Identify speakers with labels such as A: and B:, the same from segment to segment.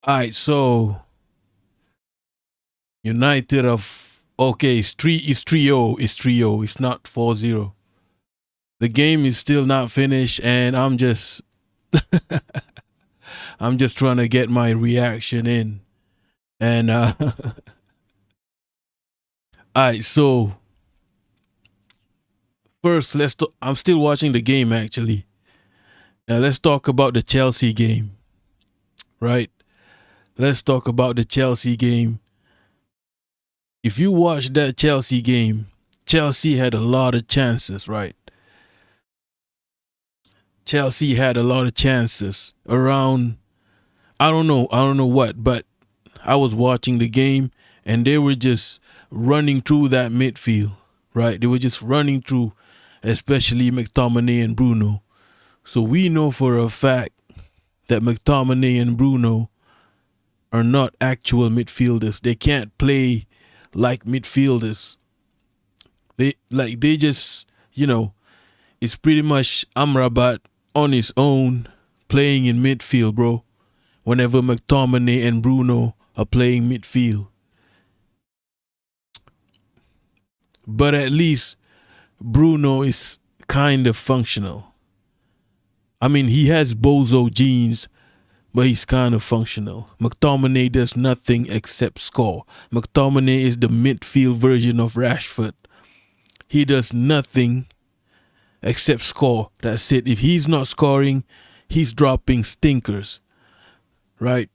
A: All right, so United of okay, it's 3-0. It's 3-0. It's not 4-0. The game is still not finished and I'm just trying to get my reaction in. And all right, so first I'm still watching the game actually. Now let's talk about the Chelsea game, right? Let's talk about the Chelsea game. If you watch that Chelsea game, Chelsea had a lot of chances, right? Chelsea had a lot of chances around I don't know what, but I was watching the game and they were just running through that midfield, right? They were just running through, especially McTominay and Bruno. So we know for a fact that McTominay and Bruno are not actual midfielders. They can't play like midfielders. They just, it's pretty much Amrabat on his own playing in midfield, bro. Whenever McTominay and Bruno are playing midfield. But at least Bruno is kind of functional. I mean, he has bozo genes, but he's kind of functional. McTominay does nothing except score. McTominay is the midfield version of Rashford. He does nothing except score. That's it. If he's not scoring, he's dropping stinkers. Right?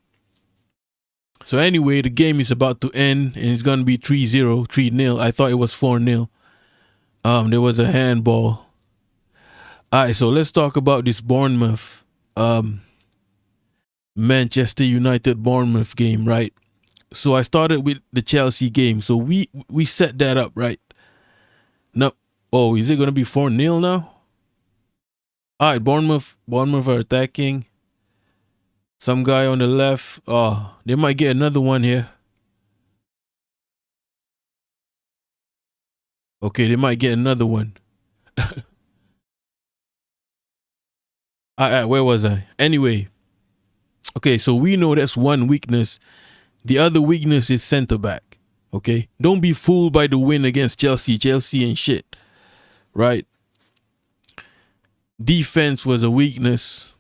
A: So anyway, the game is about to end and it's going to be 3-0, 3-0. I thought it was 4-0. There was a handball. All right, so let's talk about this Bournemouth Manchester United Bournemouth game, right? So I started with the Chelsea game. So we set that up, right? No. Oh, is it going to be 4-0 now? All right, Bournemouth are attacking. Some guy on the left. Oh, they might get another one here. Okay, they might get another one. Where was I? Anyway, okay, so we know that's one weakness. The other weakness is center back. Okay, don't be fooled by the win against Chelsea. Chelsea ain't shit, right? Defense was a weakness.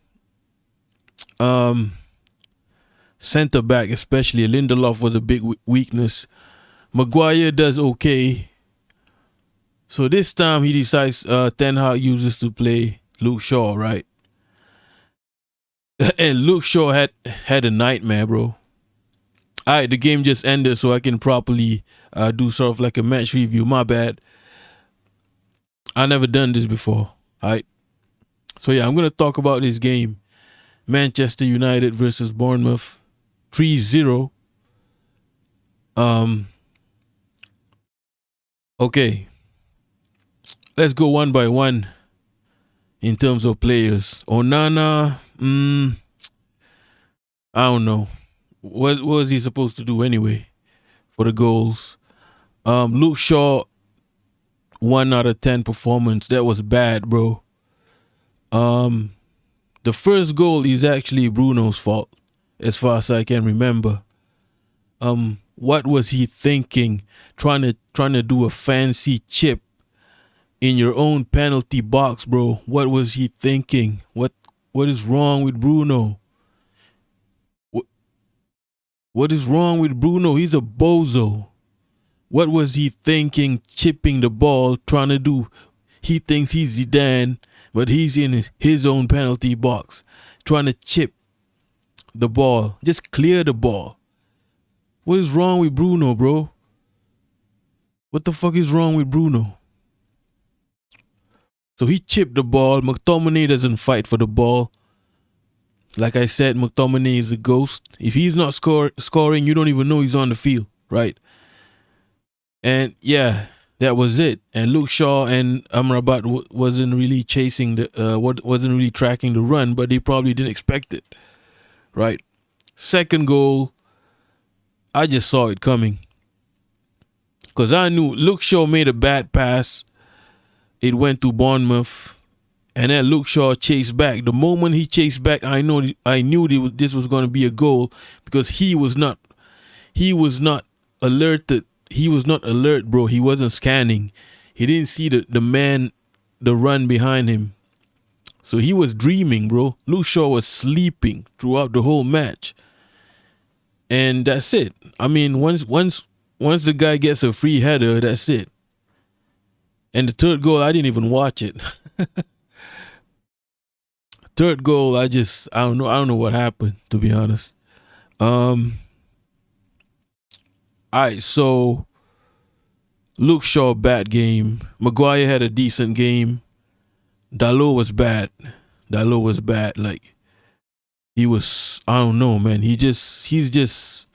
A: Center back, especially Lindelof, was a big weakness. Maguire does okay. So this time he decides Ten Hag uses to play Luke Shaw, right? And Luke Shaw had a nightmare, bro. All right, the game just ended, so I can properly do sort of like a match review. My bad. I never done this before. All right. So yeah, I'm gonna talk about this game. Manchester United versus Bournemouth. 3-0. Okay. Let's go one by one in terms of players. Onana, I don't know. What was he supposed to do anyway for the goals? Luke Shaw, 1 out of 10 performance. That was bad, bro. The first goal is actually Bruno's fault, as far as I can remember. What was he thinking? Trying to do a fancy chip in your own penalty box, bro. What was he thinking? What is wrong with Bruno? What is wrong with Bruno? He's a bozo. What was he thinking chipping the ball, trying to do? He thinks he's Zidane, but he's in his own penalty box, trying to chip the ball. Just clear the ball. What is wrong with Bruno, bro? What the fuck is wrong with Bruno? So he chipped the ball. McTominay doesn't fight for the ball. Like I said, McTominay is a ghost. If he's not scoring, you don't even know he's on the field, right? And yeah, that was it. And Luke Shaw and Amrabat wasn't really wasn't really tracking the run, but they probably didn't expect it, right? Second goal, I just saw it coming because I knew Luke Shaw made a bad pass. It went to Bournemouth. And then Luke Shaw chased back. The moment he chased back, I knew this was going to be a goal because he was not alerted. He was not alert, bro. He wasn't scanning. He didn't see the run behind him. So he was dreaming, bro. Luke Shaw was sleeping throughout the whole match. And that's it. I mean, once the guy gets a free header, that's it. And the third goal, I didn't even watch it. Third goal, I don't know what happened, to be honest. All right, so Luke Shaw, bad game. Maguire had a decent game. Dalot was bad. Like, he was, I don't know, man. He's just,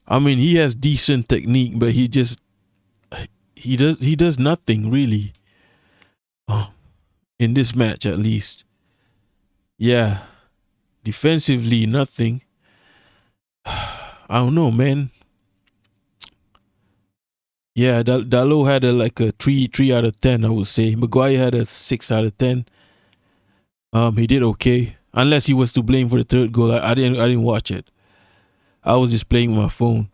A: I mean, he has decent technique, but he does nothing really. In this match, at least. Yeah. Defensively, nothing. I don't know, man. Yeah, Dalot had a 3 out of 10, I would say. Maguire had a 6 out of 10. He did okay, unless he was to blame for the third goal. I didn't watch it. I was just playing with my phone.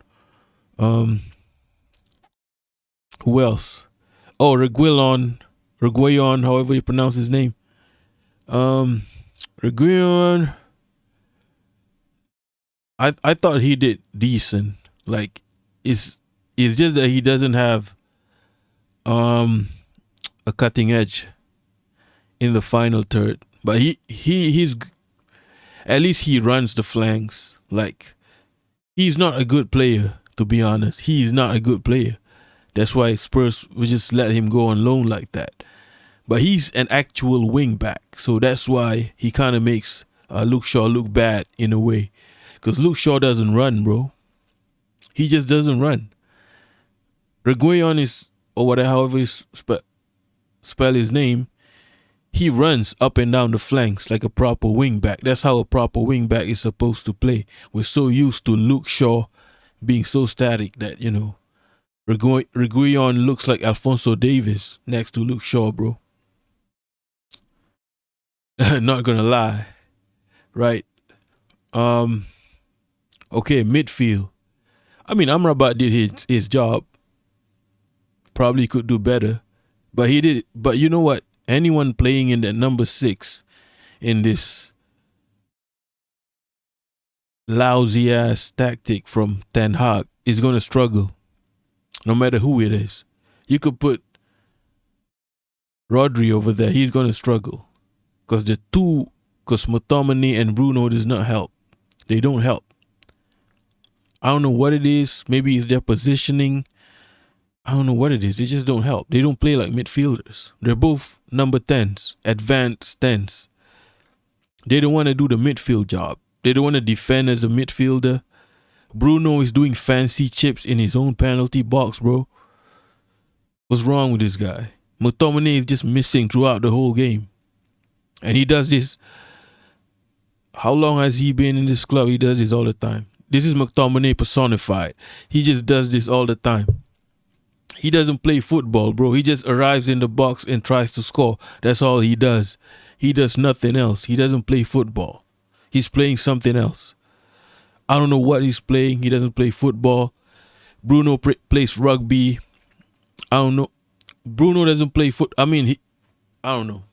A: Who else? Oh, Reguilon, however you pronounce his name. Reguilon, I thought he did decent. Like, it's just that he doesn't have a cutting edge in the final third. But he's at least he runs the flanks. Like, he's not a good player, to be honest. He's not a good player. That's why Spurs would just let him go on loan like that. But he's an actual wing back, so that's why he kind of makes Luke Shaw look bad in a way. Because Luke Shaw doesn't run, bro. He just doesn't run. Reguilon is, or whatever, however you spell his name, he runs up and down the flanks like a proper wing back. That's how a proper wing back is supposed to play. We're so used to Luke Shaw being so static that, you know, Reguilon looks like Alphonso Davies next to Luke Shaw, bro. Not gonna lie. Right. Okay, midfield. I mean, Amrabat did his job. Probably could do better. But he did. But you know what? Anyone playing in that number 6 in this lousy ass tactic from Ten Hag is gonna struggle. No matter who it is. You could put Rodri over there. He's gonna struggle. Because McTominay and Bruno does not help. They don't help. I don't know what it is. Maybe it's their positioning. I don't know what it is. They just don't help. They don't play like midfielders. They're both number 10s, advanced 10s. They don't want to do the midfield job. They don't want to defend as a midfielder. Bruno is doing fancy chips in his own penalty box, bro. What's wrong with this guy? McTominay is just missing throughout the whole game. And he does this. How long has he been in this club? He does this all the time. This is McTominay personified. He just does this all the time. He doesn't play football, bro. He just arrives in the box and tries to score. That's all he does. He does nothing else. He doesn't play football. He's playing something else. I don't know what he's playing. He doesn't play football. Bruno plays rugby. I don't know. Bruno doesn't play I don't know.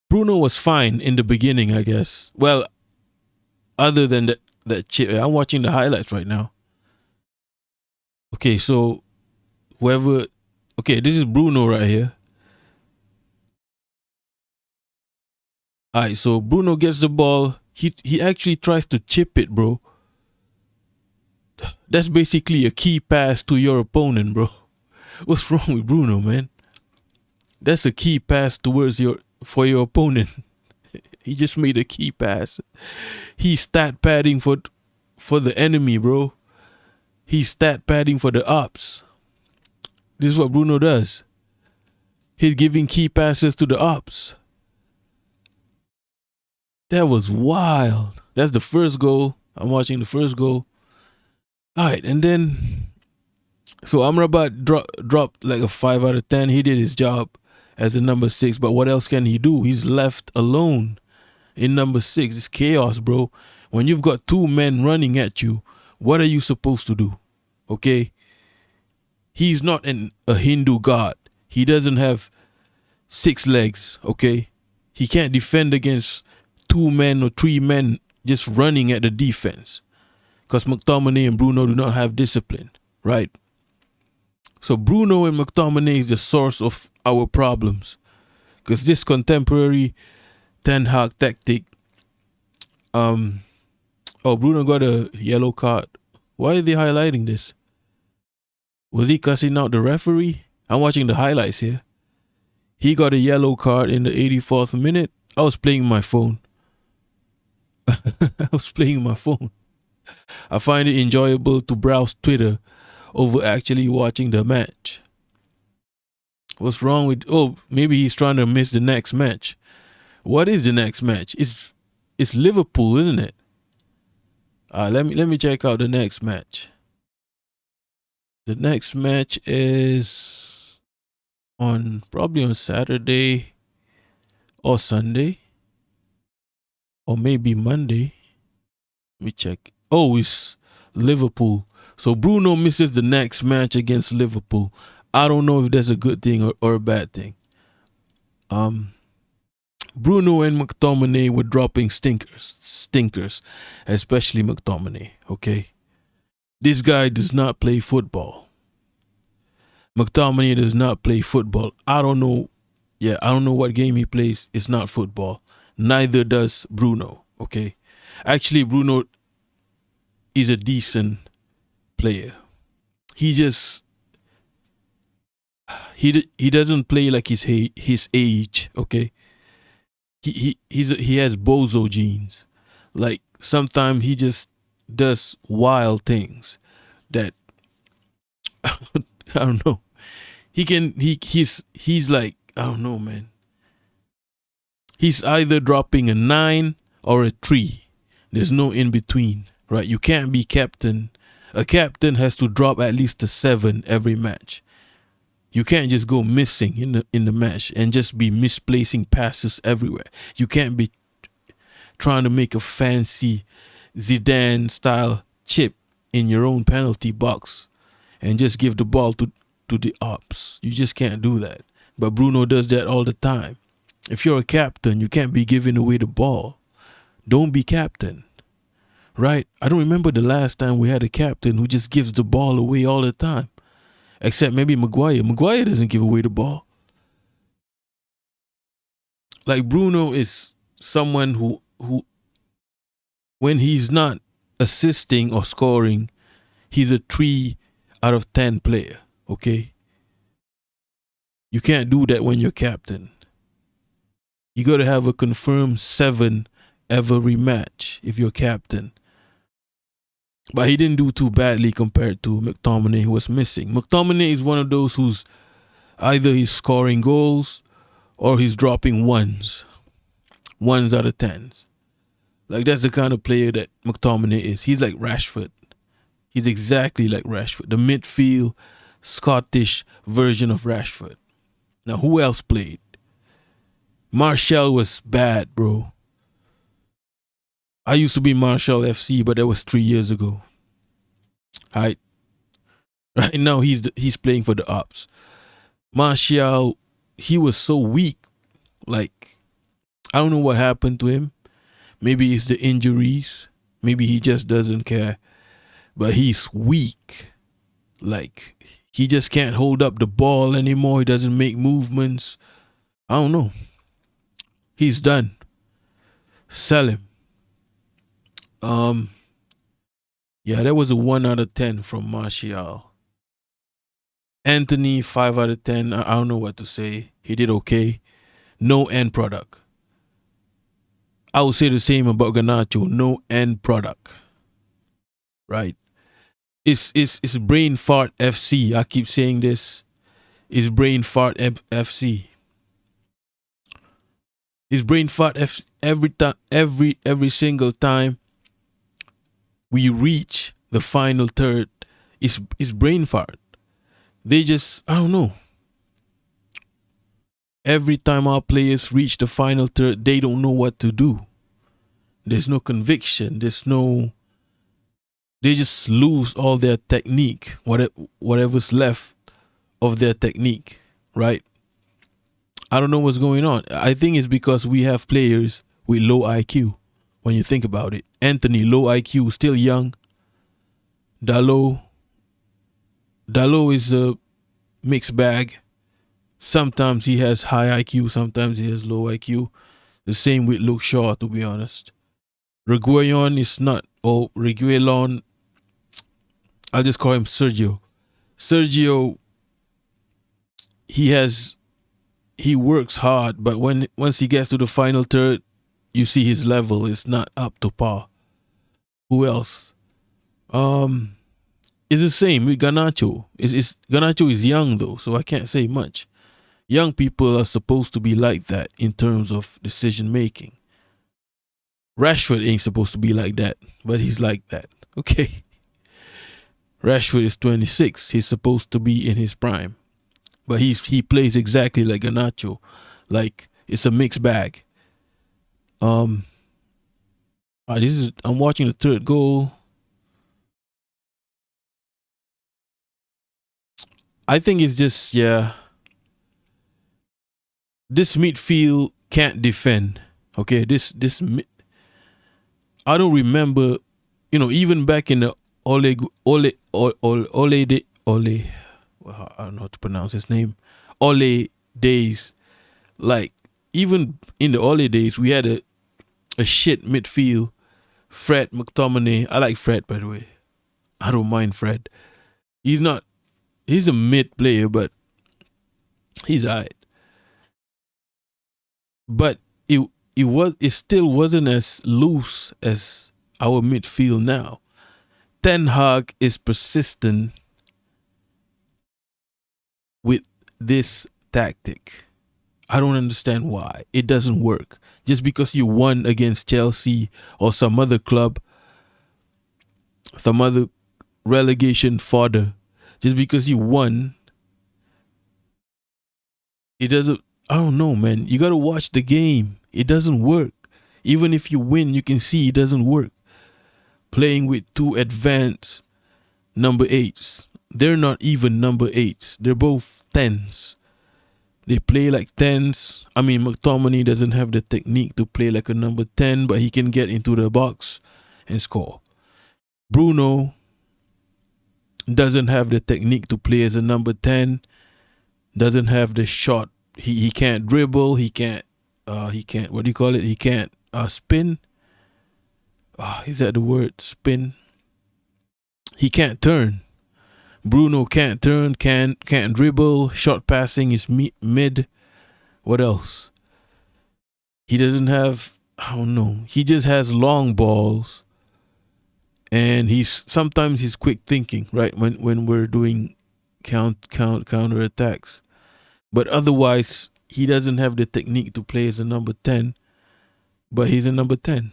A: Bruno was fine in the beginning, I guess. Well, other than that chip. I'm watching the highlights right now. Okay, so this is Bruno right here. Alright, so Bruno gets the ball. He actually tries to chip it, bro. That's basically a key pass to your opponent, bro. What's wrong with Bruno, man? That's a key pass for your opponent. He just made a key pass. He's stat padding for the enemy, bro. He's stat padding for the ops. This is what Bruno does. He's giving key passes to the ops. That was wild. That's the first goal. I'm watching the first goal. All right, and then so Amrabat dropped like a 5 out of 10. He did his job. as a number 6. But what else can he do? He's left alone in number 6. It's chaos, bro. When you've got 2 men running at you, what are you supposed to do? Okay? He's not a Hindu god. He doesn't have 6 legs, okay? He can't defend against 2 men or 3 men just running at the defense. Because McTominay and Bruno do not have discipline, right? So Bruno and McTominay is the source of our problems. Because this contemporary Ten Hag tactic, Bruno got a yellow card. Why are they highlighting this? Was he cussing out the referee? I'm watching the highlights here. He got a yellow card in the 84th minute. I was playing my phone. I find it enjoyable to browse Twitter over actually watching the match. What's wrong with... Oh, maybe he's trying to miss the next match. What is the next match? It's Liverpool, isn't it? Let me check out the next match. The next match is probably on Saturday or Sunday or maybe Monday. Let me check. Oh, it's Liverpool. So Bruno misses the next match against Liverpool. I don't know if that's a good thing or a bad thing. Bruno and McTominay were dropping stinkers, especially McTominay, okay? This guy does not play football. McTominay does not play football. I don't know what game he plays. It's not football. Neither does Bruno, okay? Actually, Bruno is a decent player. He doesn't play like his age, okay? He has bozo genes. Like sometimes he just does wild things that I don't know. He's like, I don't know, man. He's either dropping a 9 or a 3. There's no in between, right? You can't be captain. A captain has to drop at least a 7 every match. You can't just go missing in the match and just be misplacing passes everywhere. You can't be trying to make a fancy Zidane style chip in your own penalty box and just give the ball to the ops. You just can't do that. But Bruno does that all the time. If you're a captain, you can't be giving away the ball. Don't be captain, right? I don't remember the last time we had a captain who just gives the ball away all the time. Except maybe Maguire. Maguire doesn't give away the ball. Like Bruno is someone who when he's not assisting or scoring, he's a 3 out of 10 player, okay? You can't do that when you're captain. You got to have a confirmed 7 every match if you're captain. But he didn't do too badly compared to McTominay, who was missing. McTominay is one of those who's either he's scoring goals or he's dropping ones out of 10s. Like that's the kind of player that McTominay is. He's like Rashford. He's exactly like Rashford, the midfield Scottish version of Rashford. Now, who else played? Martial was bad, bro. I used to be Martial FC, but that was 3 years ago. Right now, he's playing for the Ops. Martial, he was so weak. Like, I don't know what happened to him. Maybe it's the injuries. Maybe he just doesn't care. But he's weak. Like, he just can't hold up the ball anymore. He doesn't make movements. I don't know. He's done. Sell him. Yeah, that was a 1 out of 10 from Martial. Anthony, 5 out of 10. I don't know what to say. He did okay. No end product. I would say the same about Garnacho. No end product. Right? It's brain fart FC. I keep saying this. It's brain fart FC. It's brain fart every single time we reach the final third. It's brain fart. They just, I don't know. Every time our players reach the final third, they don't know what to do. There's no conviction. They just lose all their technique, whatever's left of their technique, right? I don't know what's going on. I think it's because we have players with low IQ. When you think about it, Anthony, low IQ, still young. Dalot is a mixed bag. Sometimes he has high IQ, sometimes he has low IQ. The same with Luke Shaw, to be honest. Reguilon is not, or Reguilon, I'll just call him Sergio. Sergio, he works hard, but once he gets to the final third, you see his level is not up to par. Who else? It's the same with Garnacho. Garnacho is young though, so I can't say much. Young people are supposed to be like that in terms of decision making. Rashford ain't supposed to be like that, but he's like that. Okay. Rashford is 26. He's supposed to be in his prime. But he plays exactly like Garnacho. Like it's a mixed bag. I'm watching the third goal. I think it's just, yeah. This midfield can't defend. Okay, I don't remember, even back in the Ole, well, I don't know how to pronounce his name, Ole days. Like, even in the Ole days, we had a shit midfield. Fred, McTominay. I like Fred, by the way. I don't mind Fred. He's a mid player, but he's alright. But it still wasn't as loose as our midfield now. Ten Hag is persistent with this tactic. I don't understand why. It doesn't work. Just because you won against Chelsea or some other club, some other relegation fodder, just because you won, it doesn't, I don't know, man. You got to watch the game. It doesn't work. Even if you win, you can see it doesn't work. Playing with two advanced number 8s. They're not even number 8s. They're both 10s. They play like 10s. I mean, McTominay doesn't have the technique to play like a number 10, but he can get into the box and score. Bruno doesn't have the technique to play as a number 10. Doesn't have the shot. He can't dribble. He can't, what do you call it? He can't spin. Is that the word? Spin. He can't turn. Bruno can't turn, can't dribble. Short passing is mid. What else? He doesn't have, I don't know. He just has long balls. And sometimes he's quick thinking, right? When we're doing counter attacks. But otherwise, he doesn't have the technique to play as a number 10. But he's a number 10.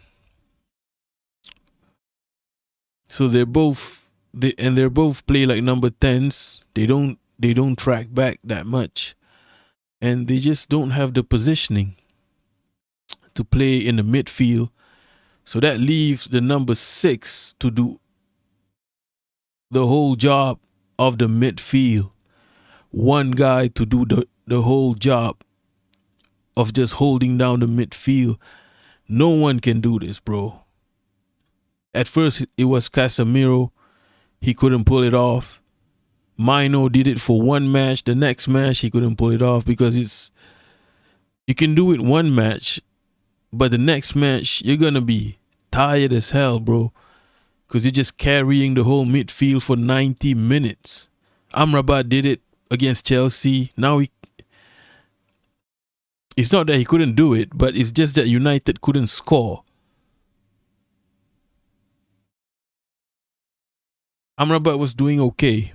A: So they're both play like number 10s. They don't track back that much. And they just don't have the positioning to play in the midfield. So that leaves the number 6 to do the whole job of the midfield. One guy to do the whole job of just holding down the midfield. No one can do this, bro. At first, it was Casemiro. He couldn't pull it off. Mino did it for one match. The next match, he couldn't pull it off because you can do it one match, but the next match, you're going to be tired as hell, bro, because you're just carrying the whole midfield for 90 minutes. Amrabat did it against Chelsea. Now it's not that he couldn't do it, but it's just that United couldn't score. Amrabat was doing okay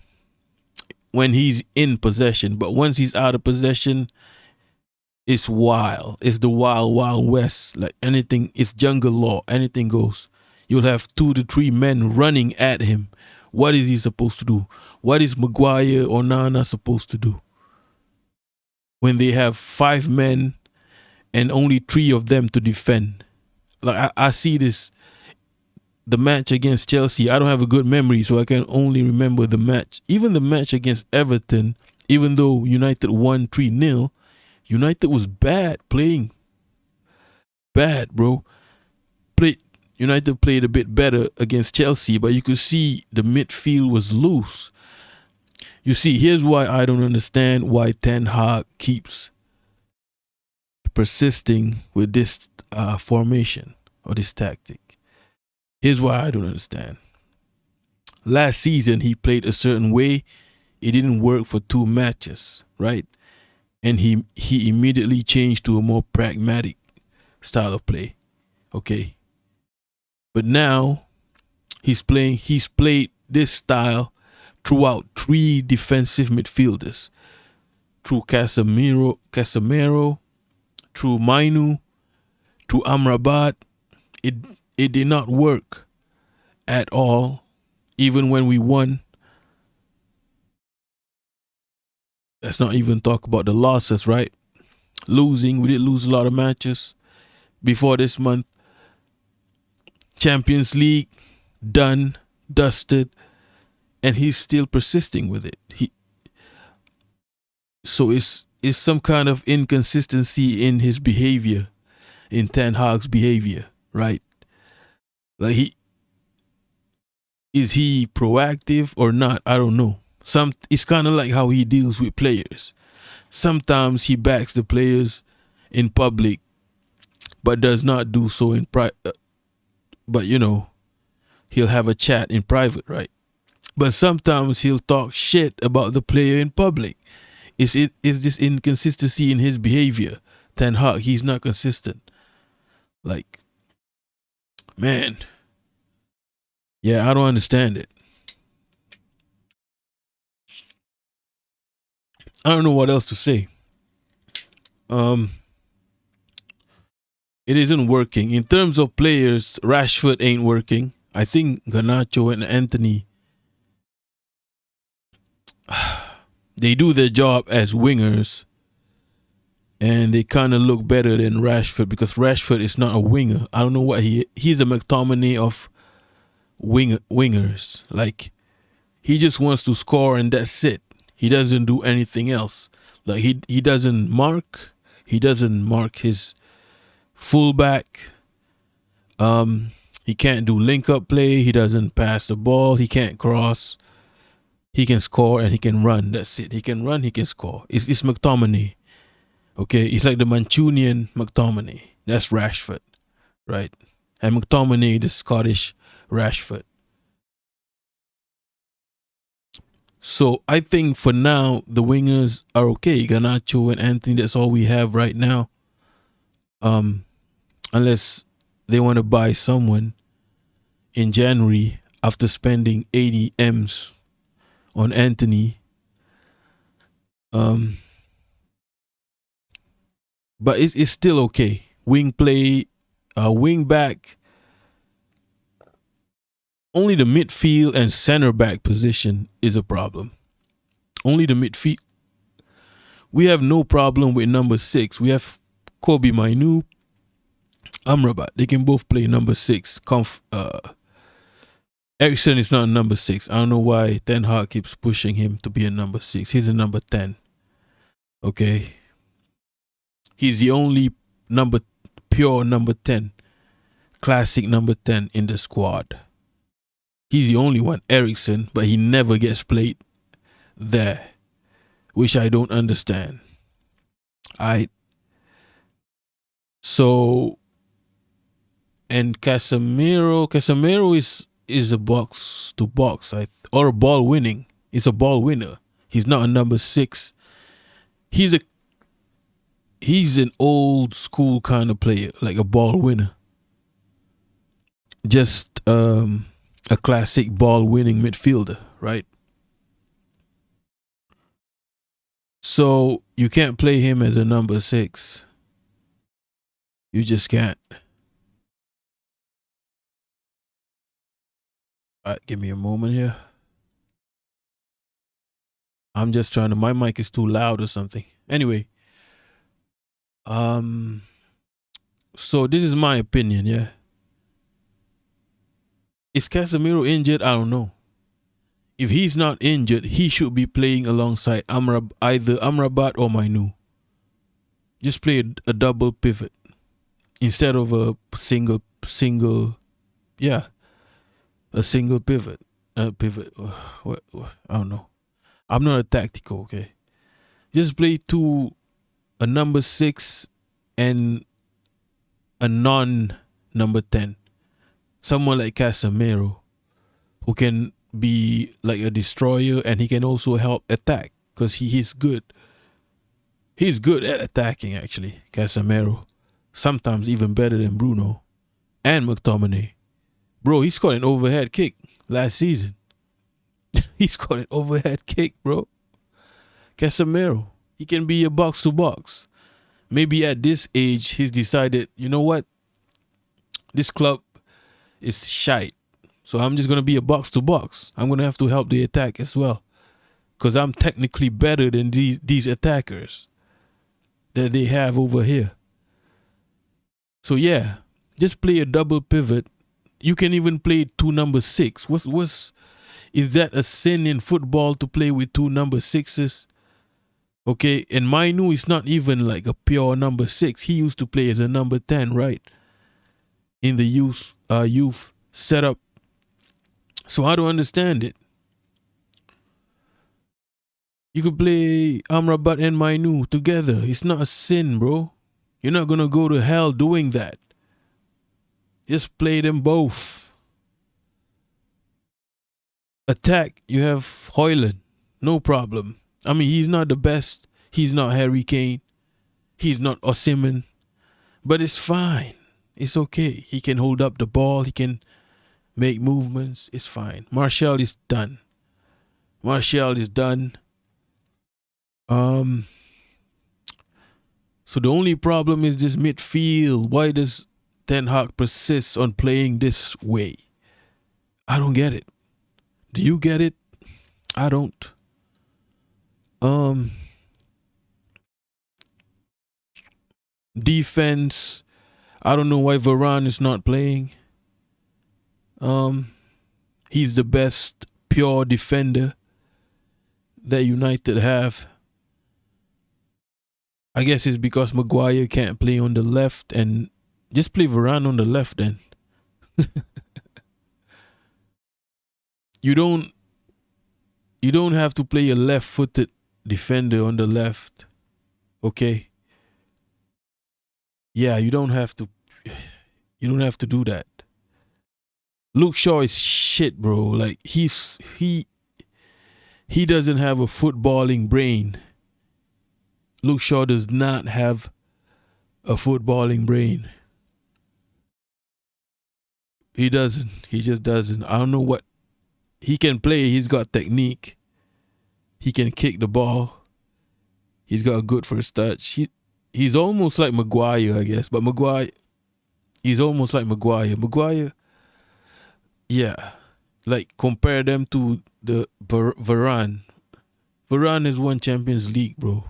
A: when he's in possession, but once he's out of possession, it's wild. It's the wild, wild west. Like anything, it's jungle law. Anything goes. You'll have 2 to 3 men running at him. What is he supposed to do? What is Maguire or Nana supposed to do? when they have 5 men and only 3 of them to defend. Like I see this, the match against Chelsea. I don't have a good memory, so I can only remember the match. Even the match against Everton, even though United won 3-0, United was bad playing. Bad, bro. United played a bit better against Chelsea, but you could see the midfield was loose. You see, here's why I don't understand why Ten Hag keeps persisting with this formation or this tactic. Here's why I don't understand. Last season, he played a certain way. It didn't work for 2 matches, right? And he immediately changed to a more pragmatic style of play. Okay. But now he's played this style throughout 3 defensive midfielders. Through Casemiro, through Mainu, through Amrabat. It did not work at all. Even when we won. Let's not even talk about the losses, right? Losing, we did lose a lot of matches before this month. Champions League, done, dusted, and he's still persisting with it. So it's some kind of inconsistency in his behavior, in Ten Hag's behavior, right? Like is he proactive or not? I don't know. It's kind of like how he deals with players. Sometimes he backs the players in public, but does not do so in private. But he'll have a chat in private, right? But sometimes he'll talk shit about the player in public. Is this inconsistency in his behavior? Ten Hag, he's not consistent. Like, man, yeah, I don't understand it. I don't know what else to say. It isn't working. In terms of players, Rashford ain't working. I think Garnacho and Anthony, they do their job as wingers, and they kind of look better than Rashford because Rashford is not a winger. I don't know what he's a McTominay of wingers. Like, he just wants to score and that's it. He doesn't do anything else. Like he doesn't mark. He doesn't mark his fullback. He can't do link up play. He doesn't pass the ball. He can't cross. He can score and he can run. That's it. He can run. He can score. It's McTominay. Okay, it's like the Mancunian McTominay. That's Rashford, right? And McTominay, the Scottish Rashford. So I think for now the wingers are okay. Garnacho and Anthony. That's all we have right now. Unless they want to buy someone in January after spending 80 M's on Anthony. But it's still okay. Wing play, wing back. Only the midfield and center back position is a problem. Only the midfield. We have no problem with number 6. We have Kobe Mainu, Amrabat. They can both play number 6. Eriksen is not number 6. I don't know why Ten Hag keeps pushing him to be a number 6. He's a number 10. Okay. He's the only pure number 10. Classic number 10 in the squad. He's the only one, Eriksen, but he never gets played there, which I don't understand. So, and Casemiro is a box to box, or a ball winning. He's a ball winner. He's not a number 6. He's an old school kind of player, like a ball winner. Just a classic ball winning midfielder, right? So you can't play him as a number 6. You just can't. All right, give me a moment here. I'm just trying to, my mic is too loud or something. Anyway, Um. So this is my opinion. Yeah, is Casemiro injured? I don't know. If he's not injured, he should be playing alongside either Amrabat or Mainu. Just play a double pivot instead of a single. Yeah, a single pivot. Pivot. I don't know. I'm not a tactical. Okay, just play a number 6 and a non number 10. Someone like Casemiro who can be like a destroyer and he can also help attack because he's good. He's good at attacking actually, Casemiro. Sometimes even better than Bruno and McTominay. Bro, he scored an overhead kick last season. He scored an overhead kick, bro. Casemiro. He can be a box to box. Maybe at this age, he's decided, you know what? This club is shite. So I'm just going to be a box to box. I'm going to have to help the attack as well. Because I'm technically better than these attackers that they have over here. So yeah, just play a double pivot. You can even play two number 6. Is that a sin in football to play with two number 6s? Okay, and Mainu is not even like a pure number 6. He used to play as a number 10, right? In the youth setup. So I don't understand it. You could play Amrabat and Mainu together. It's not a sin, bro. You're not gonna go to hell doing that. Just play them both. Attack, you have Højlund. No problem. I mean, he's not the best. He's not Harry Kane. He's not Osimhen. But it's fine. It's okay. He can hold up the ball. He can make movements. It's fine. Martial is done. Martial is done. So the only problem is this midfield. Why does Ten Hag persist on playing this way? I don't get it. Do you get it? I don't. Defense. I don't know why Varane is not playing. He's the best pure defender that United have. I guess it's because Maguire can't play on the left, and just play Varane on the left then. You don't have to play a left-footed defender on the left. Okay? Yeah, you don't have to do that. Luke Shaw is shit, bro. Like he doesn't have a footballing brain. Luke Shaw does not have a footballing brain. He doesn't. He just doesn't. I don't know what. He can play. He's got technique. He can kick the ball. He's got a good first touch. He's almost like Maguire, I guess. But he's almost like Maguire. Maguire, yeah. Like, compare them to the Varane. Varane has won Champions League, bro.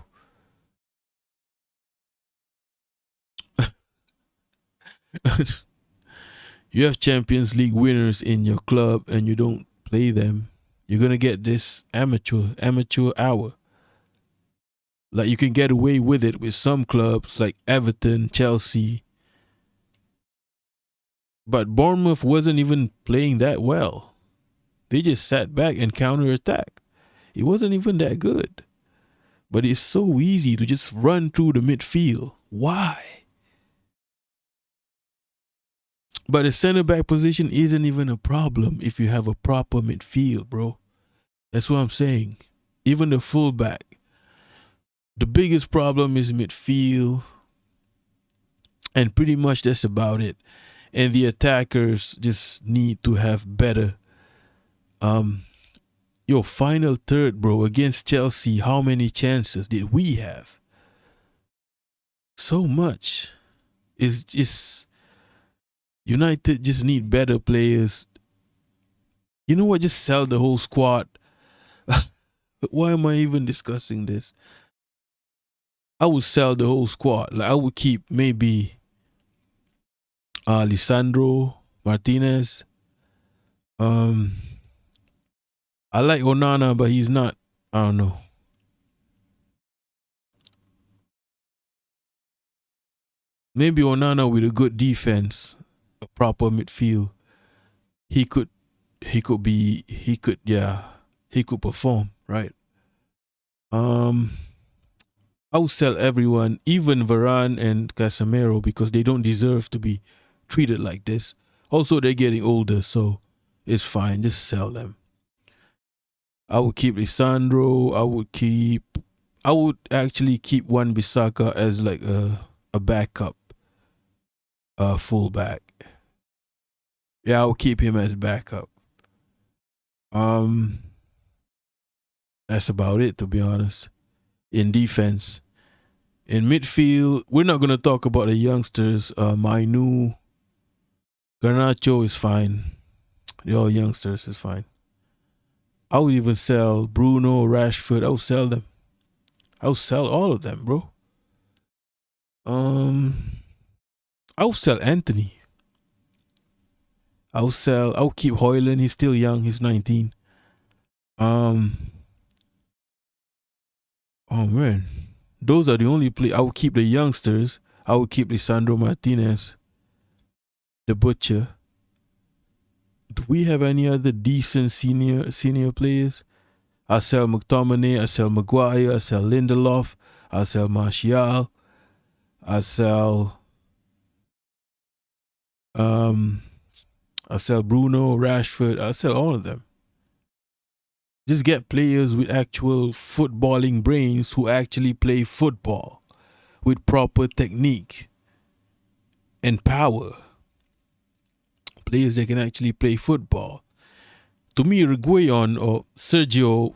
A: You have Champions League winners in your club and you don't play them. You're going to get this amateur hour. Like, you can get away with it with some clubs like Everton, Chelsea. But Bournemouth wasn't even playing that well. They just sat back and counter-attacked. It wasn't even that good. But it's so easy to just run through the midfield. Why? But the center-back position isn't even a problem if you have a proper midfield, bro. That's what I'm saying. Even the fullback. The biggest problem is midfield. And pretty much that's about it. And the attackers just need to have better. Your final third, bro, against Chelsea, how many chances did we have? So much. It's United just need better players. You know what? Just sell the whole squad. Why am I even discussing this? I would sell the whole squad. Like I would keep maybe Lisandro Martinez. Um, I like Onana, but he's not. I don't know. Maybe Onana with a good defense, a proper midfield. He could, he could perform, right? Um, I would sell everyone, even Varane and Casemiro, because they don't deserve to be treated like this. Also, they're getting older, so it's fine. Just sell them. I would keep Lisandro. I would actually keep Wan Bissaka as like a backup, fullback. Yeah, I would keep him as backup. Um, that's about it, to be honest. In defense, in midfield, we're not gonna talk about the youngsters. Mainu, Garnacho is fine. They're all youngsters. Is fine. I would even sell Bruno, Rashford. I would sell them. I would sell all of them, bro. I would sell Anthony. I would keep Hoyland. He's still young. He's 19. Oh man. Those are the only play. I would keep the youngsters. I would keep Lisandro Martinez, the butcher. Do we have any other decent senior players? I sell McTominay. I sell Maguire. I sell Lindelof. I sell Martial. I sell Bruno, Rashford. I sell all of them. Just get players with actual footballing brains who actually play football with proper technique and power. Players that can actually play football. To me, Reguilon or Sergio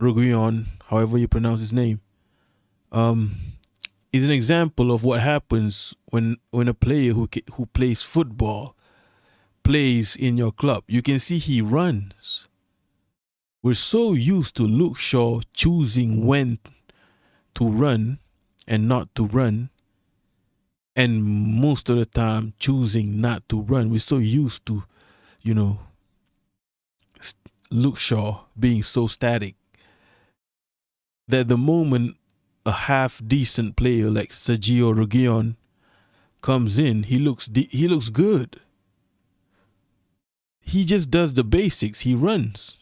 A: Reguilon, however you pronounce his name, is an example of what happens when a player who plays football plays in your club. You can see he runs. We're so used to Luke Shaw choosing when to run and not to run, and most of the time choosing not to run. We're so used to, Luke Shaw being so static that the moment a half decent player like Sergio Reguilon comes in, he looks good. He just does the basics. He runs.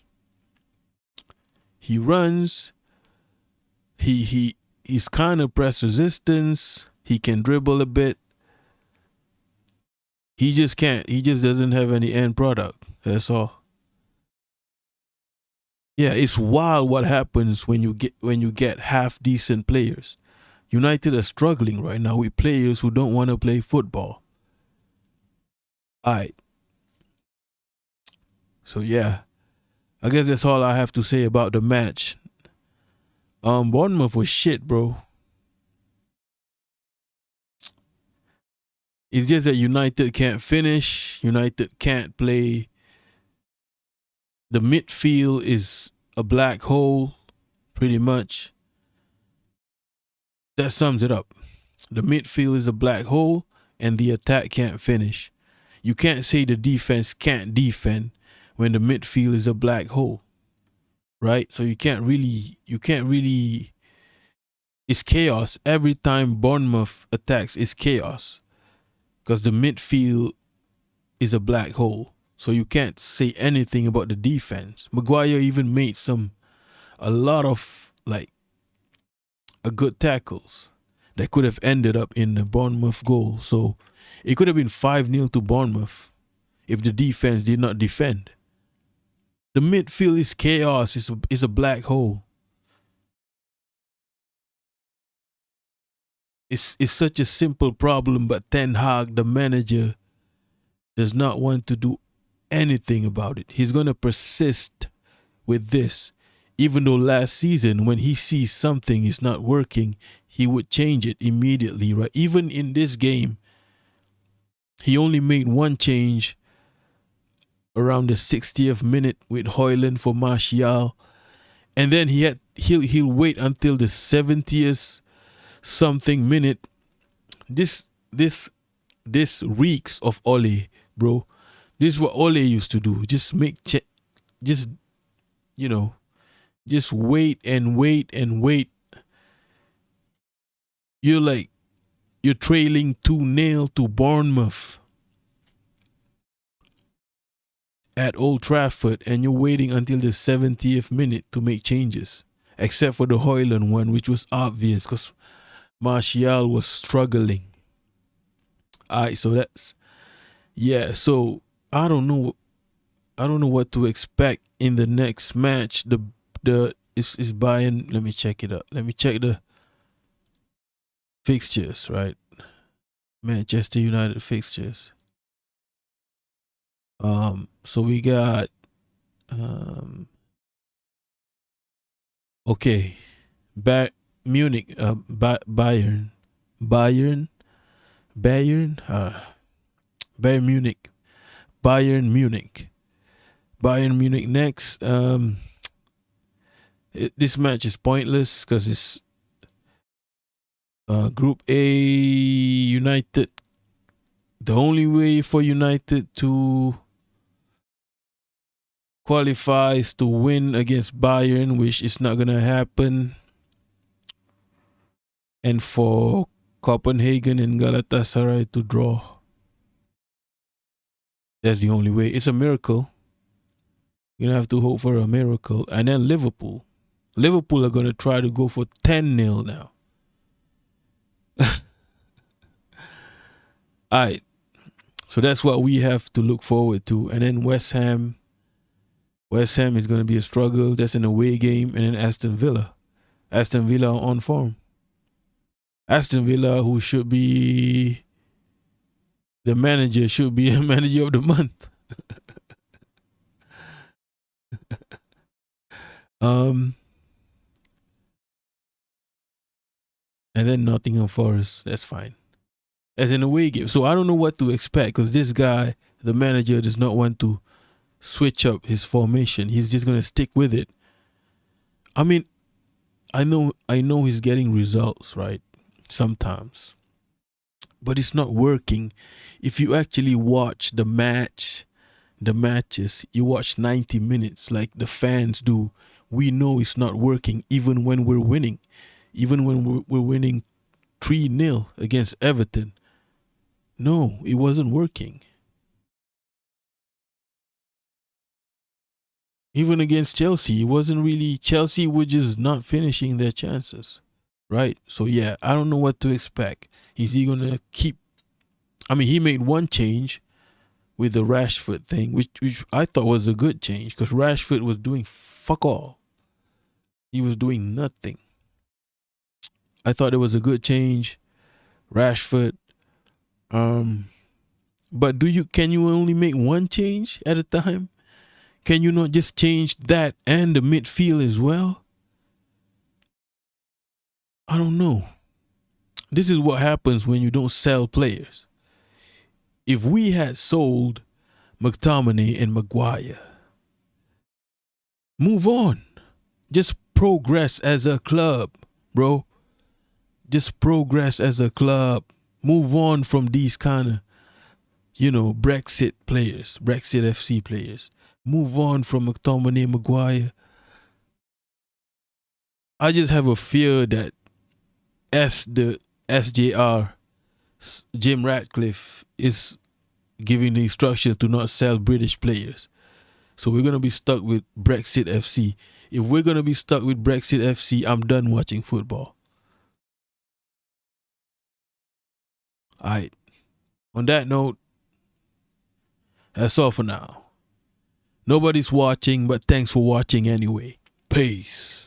A: He's kind of press resistance. He can dribble a bit. He just can't. He just doesn't have any end product. That's all. Yeah, it's wild what happens when you get half decent players. United are struggling right now with players who don't want to play football. Alright. So yeah. I guess that's all I have to say about the match. Bournemouth was shit, bro. It's just that United can't finish. United can't play. The midfield is a black hole, pretty much. That sums it up. The midfield is a black hole, and the attack can't finish. You can't say the defense can't defend when the midfield is a black hole, right? So you can't really, it's chaos. Every time Bournemouth attacks, it's chaos because the midfield is a black hole. So you can't say anything about the defense. Maguire even made a lot of a good tackles that could have ended up in the Bournemouth goal. So it could have been 5-0 to Bournemouth if the defense did not defend. The midfield is chaos. It's a black hole. It's such a simple problem, but Ten Hag, the manager, does not want to do anything about it. He's going to persist with this. Even though last season, when he sees something is not working, he would change it immediately, right? Even in this game, he only made one change around the 60th minute with Hoyland for Martial. And then he'll wait until the 70th something minute. This this this reeks of Ole, bro. This is what Ole used to do. Just you know, just wait and wait and wait. You're like you're trailing 2-0 to Bournemouth at Old Trafford, and you're waiting until the 70th minute to make changes. Except for the Hoyland one, which was obvious because Martial was struggling. Alright, so that's yeah. So I don't know. I don't know what to expect in the next match. The is Bayern. Let me check it out. Let me check the fixtures. Right, Manchester United fixtures. So we got okay, Munich, Bayern, Bayern, Bayern, Bayern Munich, Bayern Munich, Bayern Munich next. This match is pointless because it's Group A United. The only way for United to qualify is to win against Bayern, which is not gonna happen. And for Copenhagen and Galatasaray to draw. That's the only way. It's a miracle. You're gonna have to hope for a miracle. And then Liverpool. Liverpool are gonna try to go for 10-0 now. Alright. So that's what we have to look forward to. And then West Ham. West Ham is gonna be a struggle. That's an away game. And then Aston Villa. Aston Villa on form. Aston Villa, who should be the manager, should be a manager of the month. And then Nottingham Forest, that's fine. As an away game. So I don't know what to expect because this guy, the manager, does not want to switch up his formation. He's just going to stick with it. I mean, I know he's getting results, right? Sometimes. But it's not working. If you actually watch the matches, you watch 90 minutes like the fans do, we know it's not working even when we're winning. Even when we're winning 3-0 against Everton. No, it wasn't working. Even against Chelsea, it wasn't really. Chelsea were just not finishing their chances. Right? So, yeah, I don't know what to expect. Is he going to keep. I mean, he made one change with the Rashford thing, which I thought was a good change because Rashford was doing fuck all. He was doing nothing. I thought it was a good change. Rashford. But can you only make one change at a time? Can you not just change that and the midfield as well? I don't know. This is what happens when you don't sell players. If we had sold McTominay and Maguire, move on. Just progress as a club, bro. Just progress as a club. Move on from these kind of, Brexit players, Brexit FC players. Move on from McTominay, Maguire. I just have a fear that the SJR, Jim Ratcliffe, is giving the instructions to not sell British players. So we're going to be stuck with Brexit FC. If we're going to be stuck with Brexit FC, I'm done watching football. All right. On that note, that's all for now. Nobody's watching, but thanks for watching anyway. Peace.